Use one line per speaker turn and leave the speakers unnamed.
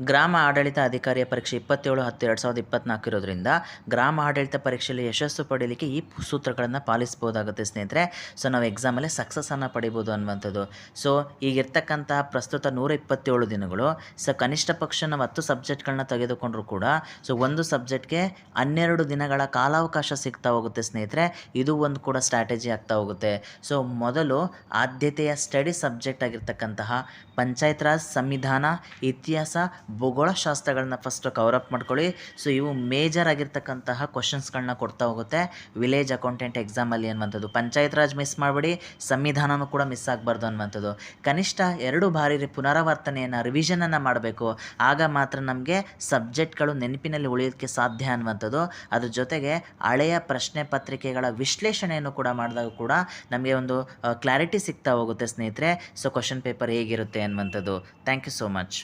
ಗ್ರಾಮ ಆಡಳಿತ ಅಧಿಕಾರಿಯ ಪರೀಕ್ಷೆ 27/10/2024 ಇರೋದ್ರಿಂದ ಗ್ರಾಮ ಆಡಳಿತ ಪರೀಕ್ಷೆಯಲ್ಲಿ ಯಶಸ್ಸು ಪಡೀಲಿಕ್ಕೆ ಈ ಸೂತ್ರಗಳನ್ನು ಪಾಲಿಸ್ಬೋದಾಗುತ್ತೆ ಸ್ನೇಹಿತರೆ. ಸೊ ನಾವು ಎಕ್ಸಾಮಲ್ಲಿ ಸಕ್ಸಸ್ಸನ್ನು ಪಡಿಬೋದು ಅನ್ನುವಂಥದ್ದು. ಸೊ ಈಗಿರ್ತಕ್ಕಂತಹ ಪ್ರಸ್ತುತ 127 ದಿನಗಳು. ಸೊ ಕನಿಷ್ಠ ಪಕ್ಷ ನಾವು 10 ಸಬ್ಜೆಕ್ಟ್ಗಳನ್ನ ತೆಗೆದುಕೊಂಡ್ರೂ ಕೂಡ ಸೊ ಒಂದು ಸಬ್ಜೆಕ್ಟ್ಗೆ 12 ದಿನಗಳ ಕಾಲಾವಕಾಶ ಸಿಗ್ತಾ ಹೋಗುತ್ತೆ ಸ್ನೇಹಿತರೆ. ಇದು ಒಂದು ಕೂಡ ಸ್ಟ್ರಾಟಜಿ ಆಗ್ತಾ ಹೋಗುತ್ತೆ. ಸೊ ಮೊದಲು ಆದ್ಯತೆಯ ಸ್ಟಡಿ ಸಬ್ಜೆಕ್ಟ್ ಆಗಿರ್ತಕ್ಕಂತಹ ಪಂಚಾಯತ್ ರಾಜ್, ಸಂವಿಧಾನ, ಇತಿಹಾಸ, ಭೂಗೋಳಶಾಸ್ತ್ರಗಳನ್ನ ಫಸ್ಟ್ ಕವರಪ್ ಮಾಡ್ಕೊಳ್ಳಿ. ಸೊ ಇವು ಮೇಜರ್ ಆಗಿರ್ತಕ್ಕಂತಹ ಕ್ವಶನ್ಸ್ಗಳನ್ನ ಕೊಡ್ತಾ ಹೋಗುತ್ತೆ ವಿಲೇಜ್ ಅಕೌಂಟೆಂಟ್ ಎಕ್ಸಾಮಲ್ಲಿ ಅನ್ನುವಂಥದ್ದು. ಪಂಚಾಯತ್ ರಾಜ್ ಮಿಸ್ ಮಾಡಬೇಡಿ, ಸಂವಿಧಾನನೂ ಕೂಡ ಮಿಸ್ ಆಗಬಾರ್ದು ಅನ್ನುವಂಥದ್ದು. ಕನಿಷ್ಠ 2 ಬಾರಿ ಪುನರಾವರ್ತನೆಯನ್ನು ರಿವಿಷನನ್ನು ಮಾಡಬೇಕು. ಆಗ ಮಾತ್ರ ನಮಗೆ ಸಬ್ಜೆಕ್ಟ್ಗಳು ನೆನಪಿನಲ್ಲಿ ಉಳಿಯೋದಕ್ಕೆ ಸಾಧ್ಯ ಅನ್ನುವಂಥದ್ದು. ಅದ್ರ ಜೊತೆಗೆ ಹಳೆಯ ಪ್ರಶ್ನೆ ಪತ್ರಿಕೆಗಳ ವಿಶ್ಲೇಷಣೆಯನ್ನು ಕೂಡ ಮಾಡಿದಾಗ ಕೂಡ ನಮಗೆ ಒಂದು ಕ್ಲಾರಿಟಿ ಸಿಗ್ತಾ ಹೋಗುತ್ತೆ ಸ್ನೇಹಿತರೆ. ಸೊ ಕ್ವಶನ್ ಪೇಪರ್ ಹೇಗಿರುತ್ತೆ ಅನ್ನುವಂಥದ್ದು. Thank you so much.